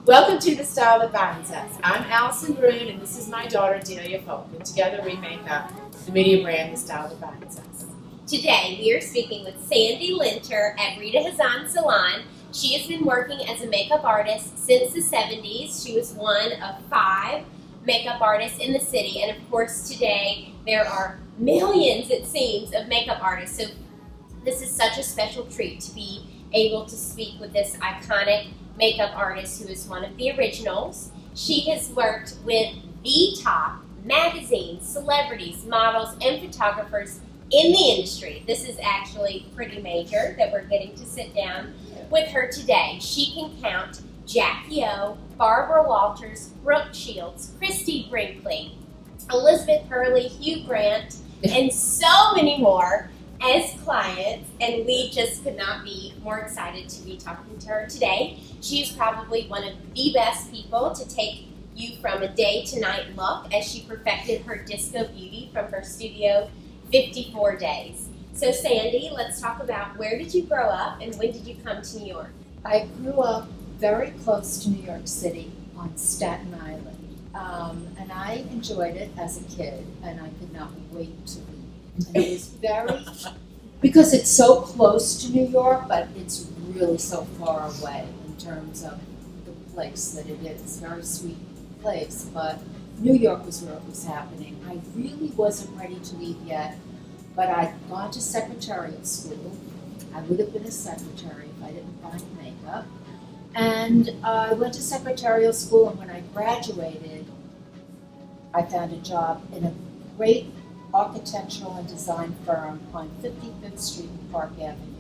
Welcome to The Style That Binds Us. I'm Allison Brune, and this is my daughter, Delia Vogue, and together we make up the media brand The Style That Binds Us. Today, we are speaking with Sandy Linter at Rita Hazan Salon. She has been working as a makeup artist since the 70s. She was one of 5 makeup artists in the city, and of course today there are millions, it seems, of makeup artists. So this is such a special treat to be able to speak with this iconic makeup artist who is one of the originals. She has worked with the top magazines, celebrities, models, and photographers in the industry. This is actually pretty major that we're getting to sit down with her today. She can count Jackie O, Barbara Walters, Brooke Shields, Christy Brinkley, Elizabeth Hurley, Hugh Grant, and so many more as clients, and we just could not be more excited to be talking to her today. She is probably one of the best people to take you from a day to night look, as she perfected her disco beauty from her studio 54 days. So Sandy, let's talk about, where did you grow up and when did you come to New York? I grew up very close to New York City on Staten Island, and I enjoyed it as a kid, and I could not wait to leave. And it was very, because it's so close to New York, but it's really so far away in terms of the place that it is. Very sweet place, but New York was where it was happening. I really wasn't ready to leave yet, but I'd gone to secretarial school. I would have been a secretary if I didn't find makeup. And I went to secretarial school, and when I graduated, I found a job in a great architectural and design firm on 55th Street and Park Avenue,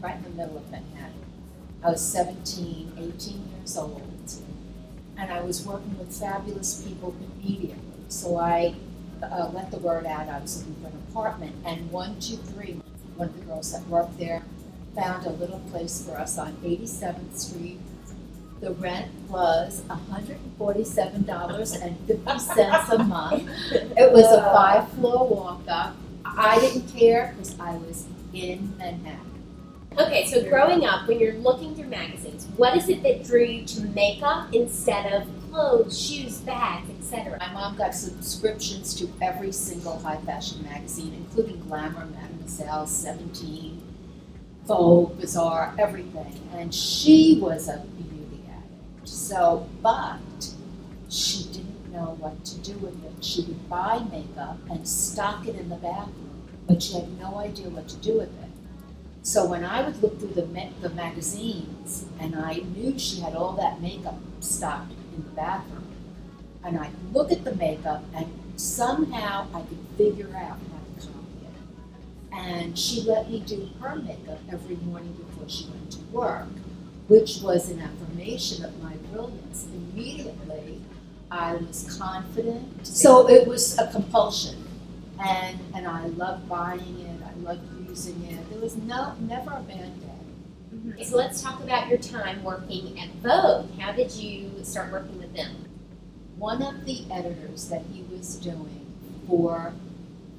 right in the middle of Manhattan. I was 17, 18 years old, and I was working with fabulous people immediately. So I let the word out I was looking for an apartment, and 123, one of the girls that worked there, found a little place for us on 87th Street. The rent was $147.50 a month. It was a 5-floor walk-up. I didn't care because I was in Manhattan. Okay, so growing up, when you're looking through magazines, what is it that drew you to makeup instead of clothes, shoes, bags, etc.? My mom got subscriptions to every single high fashion magazine, including Glamour, Mademoiselle, 17, Vogue, Bazaar, everything. And she was a beauty addict. So, but she didn't know what to do with it. She would buy makeup and stock it in the bathroom, but she had no idea what to do with it. So when I would look through the magazines, and I knew she had all that makeup stocked in the bathroom, and I'd look at the makeup, and somehow I could figure out how to copy it. And she let me do her makeup every morning before she went to work, which was an affirmation of my brilliance. Immediately, I was confident. So it was a compulsion, and I loved buying it. I loved using it. There was never a bad day. Mm-hmm. So let's talk about your time working at Vogue. How did you start working with them? One of the editors that he was doing for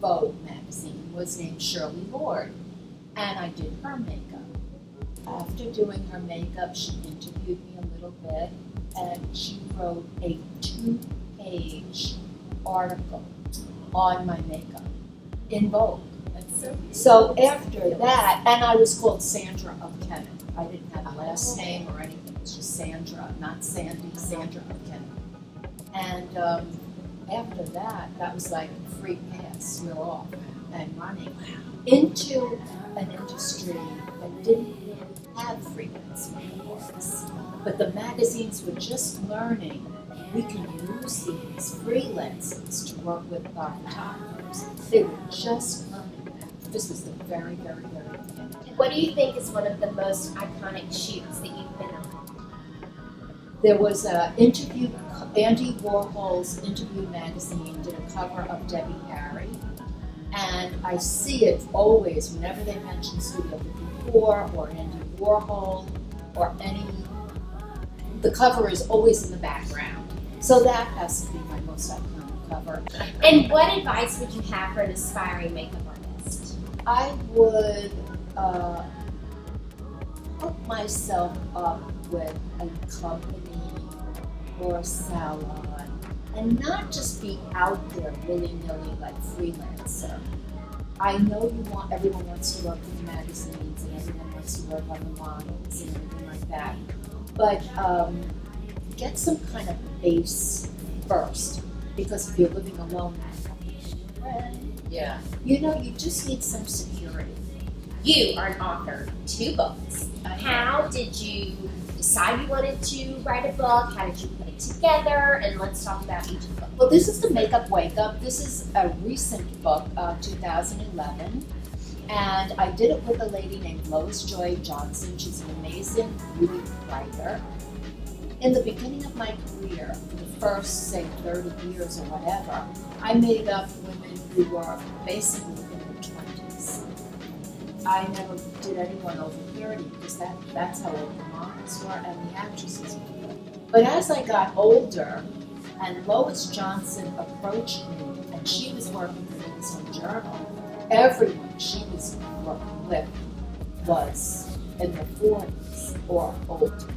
Vogue magazine was named Shirley Lord, and I did her makeup. After doing her makeup, she interviewed me a little bit, and she wrote a 2-page article on my makeup in Vogue. So after that, and I was called Sandra of Kennett. I didn't have a last name or anything. It was just Sandra, not Sandy, Sandra of Kennett. And after that, that was like free pass. We're off and running into an industry that didn't have freelance makers. But the magazines were just learning we can use these freelancers to work with our photographers. They were just learning that. This was the very, very, very beginning. what do you think is one of the most iconic shoots that you've been on? There was an interview, Andy Warhol's Interview magazine did a cover of Debbie Harry, and I see it always whenever they mention Studio 54 or Andy Warhol or the cover is always in the background. So that has to be my most iconic cover. And what advice would you have for an aspiring makeup artist? I would hook myself up with a company or a salon and not just be out there willy-nilly like freelancer. I know everyone wants to work with magazines and everyone wants to work on the models and everything like that, but get some kind of base first, because if you're living alone, Yeah. you know, you just need some security. You are an author, 2 books. How did you decide you wanted to write a book? How did you put it together? And let's talk about each book. Well, this is the Makeup Wake Up. This is a recent book, 2011. And I did it with a lady named Lois Joy Johnson. She's an amazing beauty writer. In the beginning of my career, for the first, say, 30 years or whatever, I made up women who were basically in their 20s. I never did anyone over 30 because that's how old the models were and the actresses were. But as I got older, and Lois Johnson approached me, and she was working for the Home Journal, everyone she was working with was in their 40s or older,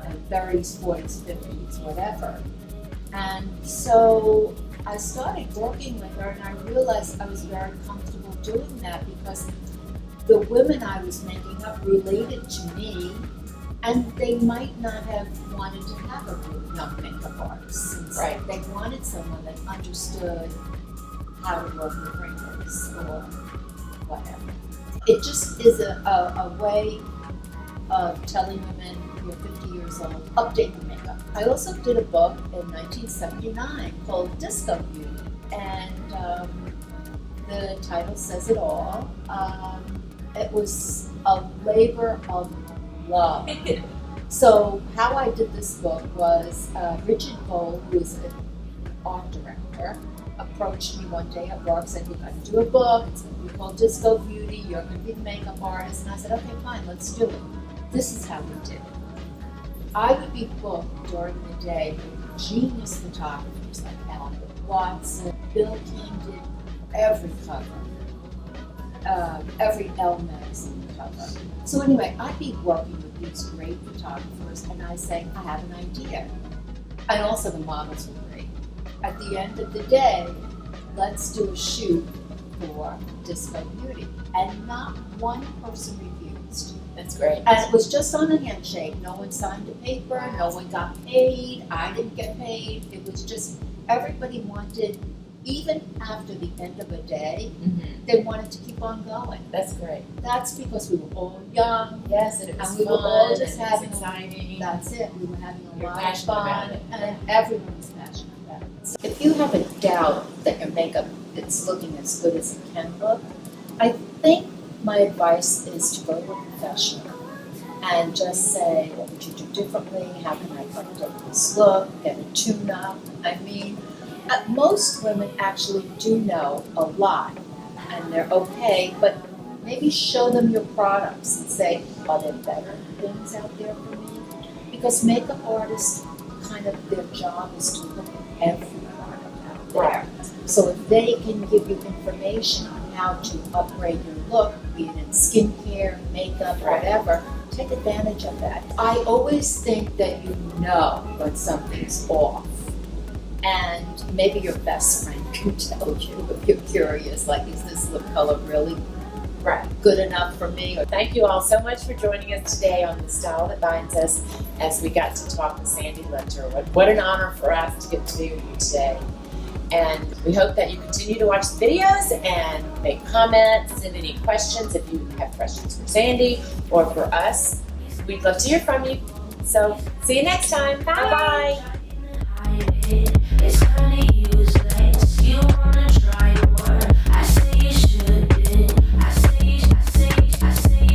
and 30s, 40s, 50s, whatever. And so I started working with her, and I realized I was very comfortable doing that because the women I was making up related to me, and they might not have wanted to have a really young makeup artist. Right. They wanted someone that understood how to work with wrinkles or whatever. It just is a way of telling women, you're 50 years old, update your makeup. I also did a book in 1979 called Disco Beauty, and the title says it all. It was a labor of love. So how I did this book was Richard Vogue, who is an art director, approached me one day at work, said, we're going to do a book, it's going to be called Disco Beauty, you're going to be the makeup artist. And I said, okay, fine, let's do it. This is how we did it. I would be booked during the day with genius photographers like Albert Watson, Bill King did every cover, every Elle magazine cover. So anyway, I'd be working with these great photographers, and I say, I have an idea. And also the models were great. At the end of the day, let's do a shoot for Disco Beauty. And not one person refused. That's great. And it was just on a handshake. No one signed a paper, no one got paid, I didn't get paid. It was just, everybody wanted, even after the end of a day, they wanted to keep on going. That's great. That's because we were all young. Yes, and it was And we fun, were all just and it was having exciting. That's it. We were having a You're lot of passionate about fun, it. and everyone was passionate about it. If you have a doubt that your makeup is looking as good as it can look, I think my advice is to go to a professional and just say, what would you do differently? How can I update this look? Get a tune-up? I mean, most women actually do know a lot, and they're okay, but maybe show them your products and say, are there better things out there for me? Because makeup artists, kind of their job is to look at every product out there. Right. So if they can give you information on how to upgrade your look, be it in skincare, makeup, Right. whatever, take advantage of that. I always think that you know when something's off. And maybe your best friend can tell you if you're curious, like, is this lip color really Right. good enough for me? Thank you all so much for joining us today on The Style That Binds Us as we got to talk with Sandy Linter. What an honor for us to get to do you today. And we hope that you continue to watch the videos and make comments, send any questions if you have questions for Sandy or for us. We'd love to hear from you. So see you next time. Bye-bye. It's funny.